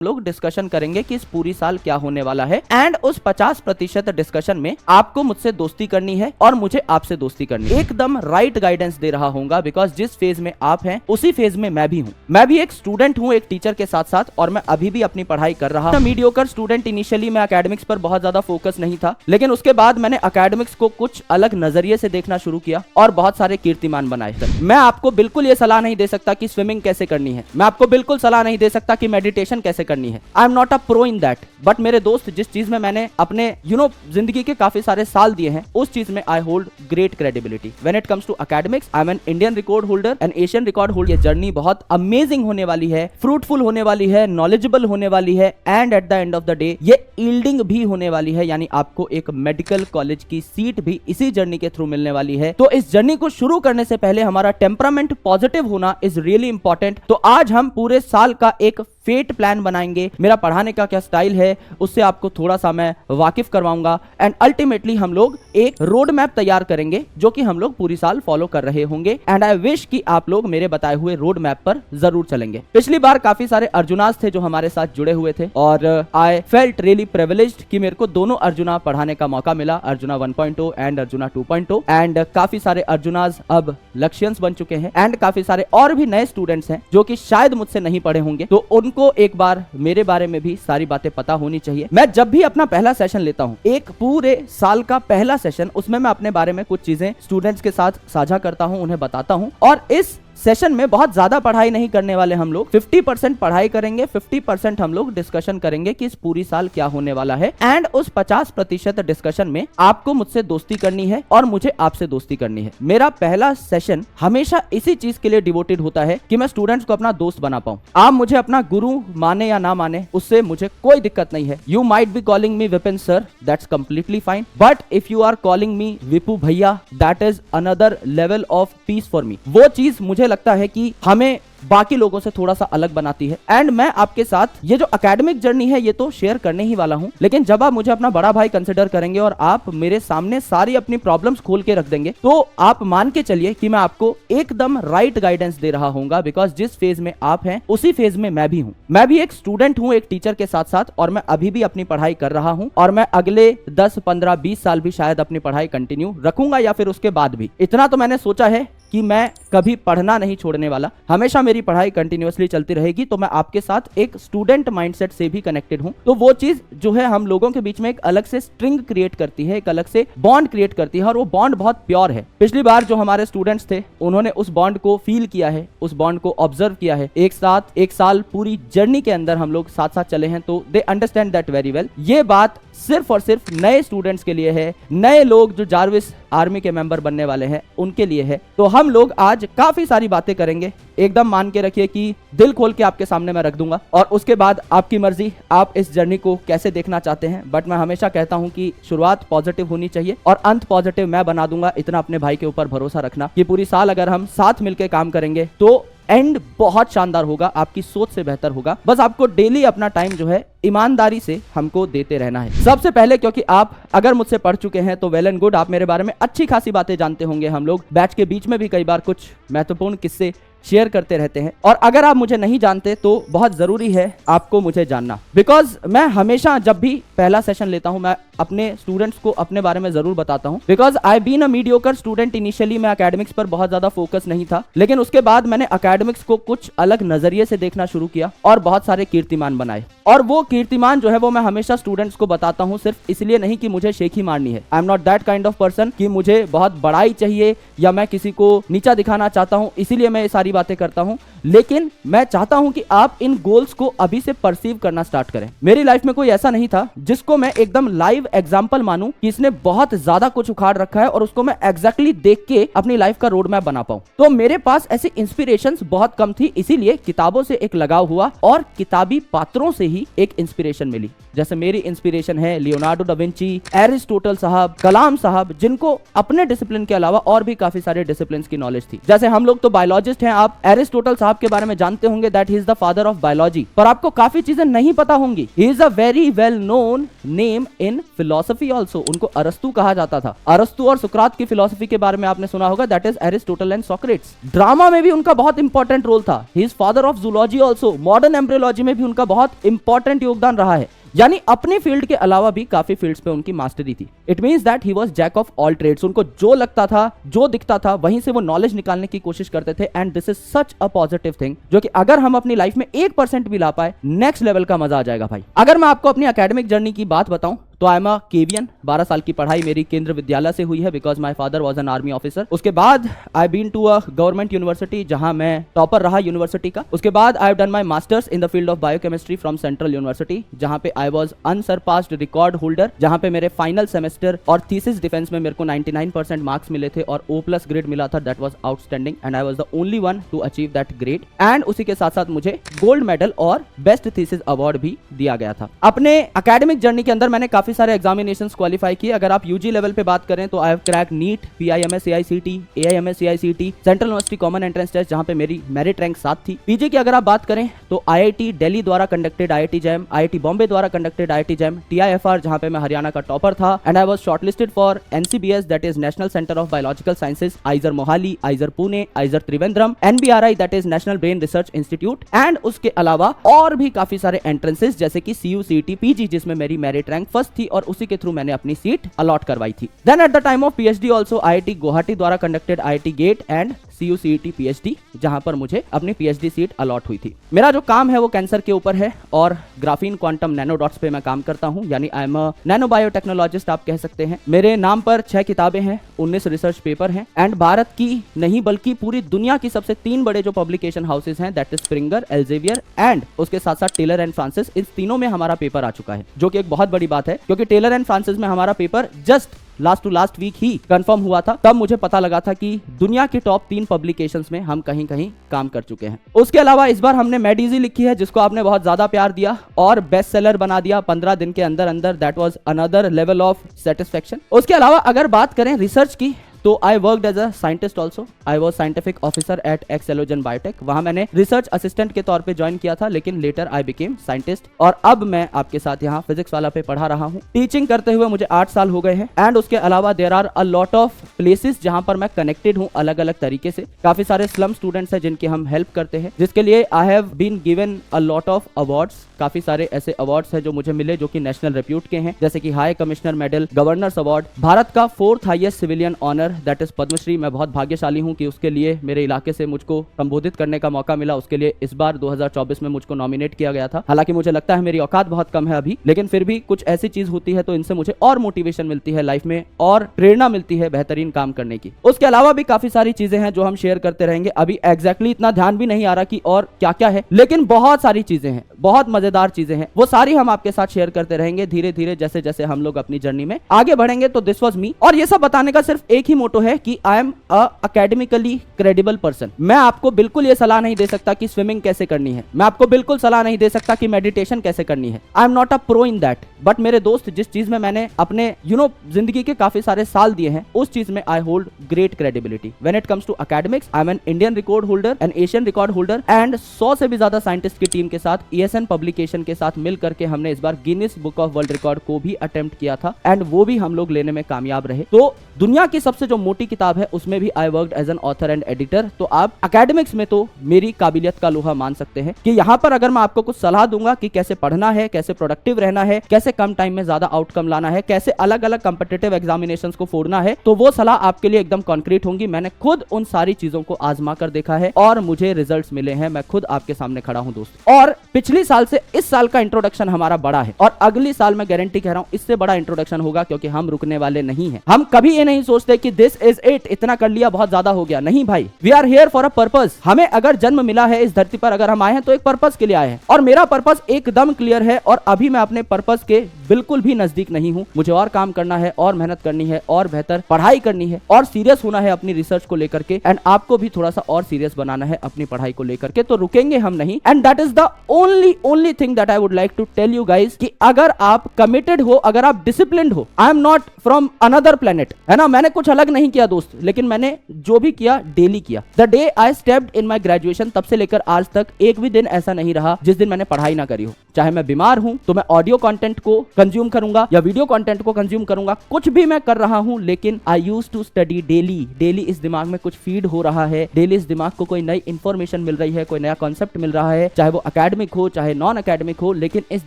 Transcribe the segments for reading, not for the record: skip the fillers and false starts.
लोग डिस्कशन करेंगे कि इस पूरी साल क्या होने वाला है एंड उस 50% डिस्कशन में आपको मुझसे दोस्ती करनी है और मुझे आपसे दोस्ती करनी है। एकदम राइट गाइडेंस दे रहा हूँगा बिकॉज जिस फेज में आप हैं उसी फेज में मैं भी हूँ। मैं भी एक स्टूडेंट हूँ एक टीचर के साथ साथ, और मैं अभी भी अपनी पढ़ाई कर रहा हूँ। मीडियोकर स्टूडेंट इनिशियली मैं एकेडमिक्स पर बहुत ज्यादा फोकस नहीं था, लेकिन उसके बाद मैंने एकेडमिक्स को कुछ अलग नजरिए से देखना शुरू किया और बहुत सारे कीर्तिमान बनाए। मैं आपको बिल्कुल ये सलाह नहीं दे सकता कि स्विमिंग कैसे करनी है, मैं आपको बिल्कुल सलाह नहीं दे सकता कि मेडिटेशन कैसे करनी है। आई am not a pro in that, but मेरे दोस्त जिस चीज में मैंने अपने जिंदगी के काफी सारे साल दिए हैं उस चीज में I hold great credibility. When it comes to academics I am an Indian record holder and Asian record holder. ये जर्नी बहुत अमेजिंग होने वाली है, फ्रूटफुल होने वाली है, नॉलेजेबल होने वाली है and at the end of the day ये यील्डिंग भी होने वाली है, यानी आपको एक मेडिकल कॉलेज की सीट भी इसी जर्नी के थ्रू मिलने वाली है। तो इस जर्नी को शुरू करने से पहले हमारा टेम्परामेंट पॉजिटिव होना इज रियली इंपॉर्टेंट। तो आज हम पूरे साल का एक फेट प्लान बनाएंगे। मेरा पढ़ाने का क्या स्टाइल है उससे आपको थोड़ा सा मैं वाकिफ करवाऊंगा एंड अल्टीमेटली हम लोग एक रोड मैप तैयार करेंगे जो कि हम लोग पूरी साल फॉलो कर रहे होंगे एंड आई विश कि आप लोग मेरे बताए हुए रोड मैप पर जरूर चलेंगे। पिछली बार काफी सारे अर्जुनास थे जो हमारे साथ जुड़े हुए थे और आई फेल्ट रियली प्रिविलेज्ड कि मेरे को दोनों अर्जुना पढ़ाने का मौका मिला, अर्जुना 1.0 एंड अर्जुना 2.0 एंड काफी सारे अर्जुनास अब लक्ष्यंस बन चुके हैं एंड काफी सारे और भी नए स्टूडेंट्स हैं जो कि शायद मुझसे नहीं पढ़े होंगे, तो उनको एक बार मेरे बारे में भी सारी बातें पता होनी चाहिए। मैं जब भी अपना पहला सेशन लेता हूं, एक पूरे साल का पहला सेशन, उसमें मैं अपने बारे में कुछ चीजें स्टूडेंट्स के साथ साझा करता हूं, उन्हें बताता हूं। और इस सेशन में बहुत ज्यादा पढ़ाई नहीं करने वाले हम लोग, 50% पढ़ाई करेंगे, 50% हम लोग डिस्कशन करेंगे कि इस पूरी साल क्या होने वाला है एंड उस 50% डिस्कशन में आपको मुझसे दोस्ती करनी है और मुझे आपसे दोस्ती करनी है। मेरा पहला सेशन हमेशा इसी चीज के लिए डिवोटेड होता है कि मैं स्टूडेंट्स को अपना दोस्त बना पाऊं। आप मुझे अपना गुरु माने या ना माने उससे मुझे कोई दिक्कत नहीं है। You might be calling me Vipin sir, that's completely fine, but if you are calling me Vipu भैया, that is another level of peace for me. वो चीज मुझे लगता है कि हमें बाकी लोगों से थोड़ा सा अलग बनाती है एंड मैं आपके साथ ये जो एकेडमिक जर्नी है ये तो शेयर करने ही वाला हूं, लेकिन जब आप मुझे अपना बड़ा भाई कंसिडर करेंगे और आप मेरे सामने सारी अपनी प्रॉब्लम्स खोल के रख देंगे तो आप मान के चलिए कि मैं आपको एकदम राइट गाइडेंस दे रहा हूंगा बिकॉज जिस फेज में आप हैं उसी फेज में मैं भी हूं। मैं भी एक स्टूडेंट हूं एक टीचर के साथ साथ, और मैं अभी भी अपनी पढ़ाई कर रहा हूं और मैं अगले 10, 15, 20 साल भी शायद अपनी पढ़ाई कंटिन्यू रखूंगा या फिर उसके बाद भी। इतना तो मैंने सोचा है कि मैं कभी पढ़ना नहीं छोड़ने वाला, हमेशा मेरी पढ़ाई कंटिन्यूअसली चलती रहेगी। तो मैं आपके साथ एक स्टूडेंट माइंडसेट से भी कनेक्टेड हूं, तो वो चीज जो है हम लोगों के बीच में एक अलग से स्ट्रिंग क्रिएट करती है, एक अलग से बॉन्ड क्रिएट करती है और वो बॉन्ड बहुत प्योर है। पिछली बार जो हमारे स्टूडेंट्स थे उन्होंने उस बॉन्ड को फील किया है, उस बॉन्ड को ऑब्जर्व किया है। एक साथ एक साल पूरी जर्नी के अंदर हम लोग साथ साथ चले हैं, तो they understand that very well. ये बात सिर्फ और सिर्फ नए स्टूडेंट्स के लिए है, नए लोग जो जारविस आर्मी के मेंबर बनने वाले हैं उनके लिए है। तो हम लोग आज काफी सारी बातें करेंगे, एकदम मान के रखिए कि दिल खोल के आपके सामने मैं रख दूंगा और उसके बाद आपकी मर्जी आप इस जर्नी को कैसे देखना चाहते हैं। बट मैं हमेशा कहता हूं कि शुरुआत पॉजिटिव होनी चाहिए और अंत पॉजिटिव मैं बना दूंगा। इतना अपने भाई के ऊपर भरोसा रखना कि पूरी साल अगर हम साथ मिलकर काम करेंगे तो एंड बहुत शानदार होगा, आपकी सोच से बेहतर होगा। बस आपको डेली अपना टाइम जो है ईमानदारी से हमको देते रहना है। सबसे पहले क्योंकि आप अगर मुझसे पढ़ चुके हैं तो वेल एंड गुड, आप मेरे बारे में अच्छी खासी बातें जानते होंगे। हम लोग बैच के बीच में भी कई बार कुछ महत्वपूर्ण किस्से शेयर करते रहते हैं और अगर आप मुझे नहीं जानते तो बहुत जरूरी है आपको मुझे जानना, बिकॉज मैं हमेशा जब भी पहला सेशन लेता हूं मैं अपने स्टूडेंट्स को अपने बारे में जरूर बताता हूं। Because I been a mediocre student initially, मैं एकेडमिक्स पर बहुत ज्यादा फोकस नहीं था, लेकिन उसके बाद मैंने एकेडमिक्स को कुछ अलग नजरिए से देखना शुरू किया और बहुत सारे कीर्तिमान बनाए। और वो कीर्तिमान जो है वो मैं हमेशा स्टूडेंट्स को बताता हूं, सिर्फ इसलिए नहीं कि मुझे शेखी मारनी है। आई am not that kind of person कि मुझे बहुत बड़ाई चाहिए या मैं किसी को नीचा दिखाना चाहता हूं, इसीलिए मैं ये सारी बातें करता हूं। लेकिन मैं चाहता हूं कि आप इन गोल्स को अभी से परसीव करना स्टार्ट करें। मेरी लाइफ में कोई ऐसा नहीं था जिसको मैं एकदम लाइव एग्जांपल मानूं कि इसने बहुत ज्यादा कुछ उखाड़ रखा है और उसको मैं एग्जैक्टली देख के अपनी लाइफ का रोड मैप बना पाऊं। तो मेरे पास ऐसी इंस्पिरेशंस बहुत कम थी, इसीलिए किताबों से एक लगाव हुआ और किताबी पात्रों से ही एक इंस्पिरेशन मिली। जैसे मेरी इंस्पिरेशन है लियोनार्डो दा विंची, एरिस्टोटल साहब, कलाम साहब, जिनको अपने डिसिप्लिन के अलावा और भी काफी सारे डिसिप्लिन की नॉलेज थी। जैसे हम लोग तो बायोलॉजिस्ट हैं, आप एरिस्टोटल साहब साहब के बारे में जानते होंगे that he is the father of biology, पर आपको काफी चीजें नहीं पता होंगी। He is a very well known name in philosophy also. उनको अरस्तु कहा जाता था। अरस्तु और सुकरात की फिलोसफी के बारे में आपने सुना होगा, that is Aristotle and Socrates. Drama में भी उनका बहुत इंपॉर्टेंट रोल था। He is father of zoology also. Modern embryology में भी उनका बहुत इंपॉर्टेंट योगदान रहा है। यानी अपने फील्ड के अलावा भी काफी फील्ड्स पे उनकी मास्टरी थी। It means that he was jack of all trades. उनको जो लगता था, जो दिखता था, वहीं से वो नॉलेज निकालने की कोशिश करते थे। And this is such a positive thing, जो कि अगर हम अपनी लाइफ में 1% भी ला पाए, नेक्स्ट लेवल का मजा आ जाएगा भाई। अगर मैं आपको अपनी एकेडमिक जर्नी की बात बताऊं तो आई एम अ केवियन। 12 साल की पढ़ाई मेरी केंद्र विद्यालय से हुई है, because my father was an army officer. उसके बाद I been to a government university, जहां मैं टॉपर रहा यूनिवर्सिटी का। उसके बाद I have done my masters in the field of biochemistry from central university, जहां पे I was unsurpassed record holder, जहां पे मेरे फाइनल सेमेस्टर और थीसिस डिफेंस में मेरे को 99% मार्क्स मिले थे और O+ ग्रेड मिला था। That was outstanding and I was the only one two achieve that grade. And उसी के साथ साथ मुझे गोल्ड मेडल और बेस्ट थीसिस अवार्ड भी दिया गया था। अपने एकेडमिक जर्नी के अंदर मैंने काफी सारे एग्जामिनेशन क्वालिफाई किए। अगर आप यूजी लेवल पे बात करें तो I have crack NEET, PIMS CICT, AIMS CICT, central university common entrance test, जहां पे मेरी मेरिट रैंक 7 थी। पीजी की अगर आप बात करें तो IIT दिल्ली द्वारा conducted IIT jam, IIT Bombay द्वारा कंडक्टेड IIT जैम, TIFR जहां पे मैं हरियाणा का टॉपर था। And I was shortlisted for NCBS that is national centre of biological sciences, आइजर Mohali, आइजर Pune, आइजर Trivandrum, NBRI that is national brain research institute. And उसके अलावा और भी काफी सारे एंट्रेंसेस जैसे कि CU CET PG, जिसमें मेरी मेरिट रैंक फर्स्ट थी और उसी के थ्रू मैंने अपनी सीट अलॉट करवाई थी। Then at the time of PhD also IIT Guwahati द्वारा conducted IIT GATE and CU CET PhD, जहां पर मुझे अपनी PhD सीट अलॉट हुई थी। मेरा जो काम है वो कैंसर के ऊपर है और ग्राफीन क्वांटम नैनो डॉट्स पे मैं काम करता हूं, यानी I am a nano biotechnologist आप कह सकते हैं। मेरे नाम पर 6 किताबें हैं, 19 रिसर्च पेपर हैं एंड भारत की नहीं बल्कि पूरी दुनिया की सबसे 3 बड़े जो पब्लिकेशन हाउसेस हैं दैट इज स्प्रिंगर, एल्जेवियर एंड उसके साथ साथ टेलर एंड फ्रांसिस। इन तीनों में हमारा पेपर आ चुका है, जो कि एक बहुत बड़ी बात है, क्योंकि टेलर एंड फ्रांसिस में हमारा paper just last to last week ही कंफर्म हुआ था। तब मुझे पता लगा था कि दुनिया की टॉप 3 पब्लिकेशंस में हम कहीं कहीं काम कर चुके हैं। उसके अलावा इस बार हमने मेडिजी लिखी है, जिसको आपने बहुत ज्यादा प्यार दिया और बेस्ट सेलर बना दिया 15 दिन के अंदर अंदर। That was another level of satisfaction. उसके अलावा अगर बात करें रिसर्च की तो I worked as a scientist also. I was scientific officer at Excelogen biotech. वहां मैंने रिसर्च असिस्टेंट के तौर पे ज्वाइन किया था, लेकिन लेटर आई बिकेम साइंटिस्ट और अब मैं आपके साथ यहाँ फिजिक्स वाला पे पढ़ा रहा हूँ। टीचिंग करते हुए मुझे 8 साल हो गए हैं एंड उसके अलावा there are a lot of places जहां पर मैं कनेक्टेड हूँ अलग अलग तरीके से। काफी सारे स्लम स्टूडेंट्स हैं जिनकी हम हेल्प करते हैं, जिसके लिए I have been given a lot of awards. काफी सारे ऐसे अवार्ड्स हैं जो मुझे मिले जो कि नेशनल रेप्यूट के हैं, जैसे कि high commissioner medal, governors award, Bharat का 4th highest civilian honour that is Padmashri. मैं बहुत भाग्यशाली हूं कि उसके लिए मेरे इलाके से मुझको संबोधित करने का मौका मिला। उसके लिए इस बार 2024 में मुझको नॉमिनेट किया गया था। हालांकि मुझे लगता है मेरी औकात बहुत कम है अभी, लेकिन फिर भी कुछ ऐसी चीज होती है तो इनसे मुझे और मोटिवेशन मिलती है लाइफ में और प्रेरणा मिलती है बेहतरीन काम करने की। उसके अलावा भी काफी सारी चीजें हैं जो हम शेयर करते रहेंगे। अभी एग्जैक्टली इतना ध्यान भी नहीं आ रहा कि और क्या क्या है, लेकिन बहुत सारी चीजें हैं, बहुत मजेदार चीजें हैं, वो सारी हम आपके साथ शेयर करते रहेंगे धीरे धीरे जैसे जैसे हम लोग अपनी जर्नी में आगे बढ़ेंगे। तो दिस वाज मी, और ये सब बताने का सिर्फ एक ही मोटो है कि I am a academically credible person. मैं आपको बिल्कुल ये सलाह नहीं दे सकता कि स्विमिंग कैसे करनी है, मैं आपको बिल्कुल सलाह नहीं दे सकता कि मेडिटेशन कैसे करनी है। आई am not a pro in that, but मेरे दोस्त जिस चीज में मैंने अपने जिंदगी के काफी सारे साल दिए हैं उस चीज में I hold great credibility. When it comes to academics I am an Indian record holder, an Asian record holder and 100 से भी ज्यादा साइंटिस्ट की टीम के साथ ESN पब्लिकेशन के साथ मिल करके हमने इस बार Guinness book of world record को भी अटेम्प्ट किया था एंड वो भी हम लोग लेने में कामयाब रहे। तो दुनिया की सबसे जो मोटी किताब है उसमें भी I worked as an author and editor. तो आप एकेडमिक्स में तो मेरी काबिलियत का लोहा मान सकते हैं कि यहाँ पर अगर मैं आपको कुछ सलाह दूंगा कि कैसे पढ़ना है, कैसे प्रोडक्टिव रहना है, कैसे कम टाइम में ज्यादा आउटकम लाना है, कैसे अलग अलग कॉम्पिटिटिव एग्जामिनेशंस को फोड़ना है, तो वो सलाह आपके लिए एकदम कॉन्क्रीट होंगी। मैंने खुद उन सारी चीजों को आजमा कर देखा है और मुझे रिजल्ट्स मिले हैं। मैं खुद आपके सामने खड़ा हूं दोस्त, और पिछली साल से इस साल का इंट्रोडक्शन हमारा बड़ा है और अगली साल मैं गारंटी कह रहा हूं इससे बड़ा इंट्रोडक्शन होगा, क्योंकि हम रुकने वाले नहीं हैं। हम कभी ये नहीं सोचते कि दिस इज इट, इतना कर लिया बहुत ज्यादा हो गया। नहीं भाई, we are here for a purpose. हमें अगर जन्म मिला है इस धरती पर, अगर हम आए हैं तो एक पर्पस के लिए आए हैं और मेरा पर्पस एकदम क्लियर है और अभी मैं अपने पर्पस के बिल्कुल भी नजदीक नहीं हूँ। मुझे और काम करना है, और मेहनत करनी है, और बेहतर पढ़ाई करनी है, और सीरियस होना है अपनी रिसर्च को लेकर के, एंड आपको भी थोड़ा सा और सीरियस बनाना है अपनी पढ़ाई को लेकर के। तो रुकेंगे हम नहीं, and that is the only thing that I would like to tell you guys कि अगर आप कमिटेड हो, अगर आप डिसिप्लिन्ड हो, I am not from another planet, है ना। मैंने कुछ अलग नहीं किया दोस्त, लेकिन मैंने जो भी किया डेली किया। The day I stepped in my graduation, तब से लेकर आज तक एक भी दिन ऐसा नहीं रहा जिस दिन मैंने पढ़ाई ना करी हो। चाहे मैं बीमार हूं तो मैं ऑडियो कंटेंट को कंज्यूम करूंगा या वीडियो कंटेंट को कंज्यूम करूंगा, कुछ भी मैं कर रहा हूं, लेकिन I used to study daily. Daily इस दिमाग में कुछ फीड हो रहा है, डेली इस दिमाग को कोई नई इंफॉर्मेशन मिल रही है, कोई नया कॉन्सेप्ट मिल रहा है, चाहे वो एकेडमिक हो चाहे नॉन एकेडमिक हो, लेकिन इस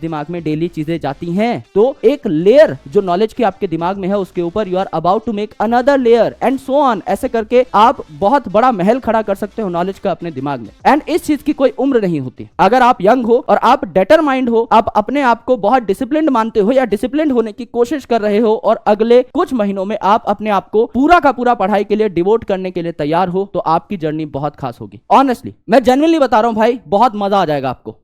दिमाग में डेली चीजें जाती हैं। तो एक लेयर जो नॉलेज की आपके दिमाग में है, उसके ऊपर you are about to make another layer, and so on. ऐसे करके आप बहुत बड़ा महल खड़ा कर सकते हो नॉलेज का अपने दिमाग में। एंड इस चीज की कोई उम्र नहीं होती। अगर आप यंग हो और आप डिटरमाइंड हो, आप अपने आप को बहुत डिसिप्लिन्ड मानते हो या डिसिप्लिन्ड होने की कोशिश कर रहे हो, और अगले कुछ महीनों में आप अपने आप को पूरा का पूरा पढ़ाई के लिए डिवोट करने के लिए तैयार हो, तो आपकी जर्नी बहुत खास होगी। ऑनेस्टली मैं जेन्युइनली बता रहा हूं भाई, बहुत मजा आ जाएगा आपको।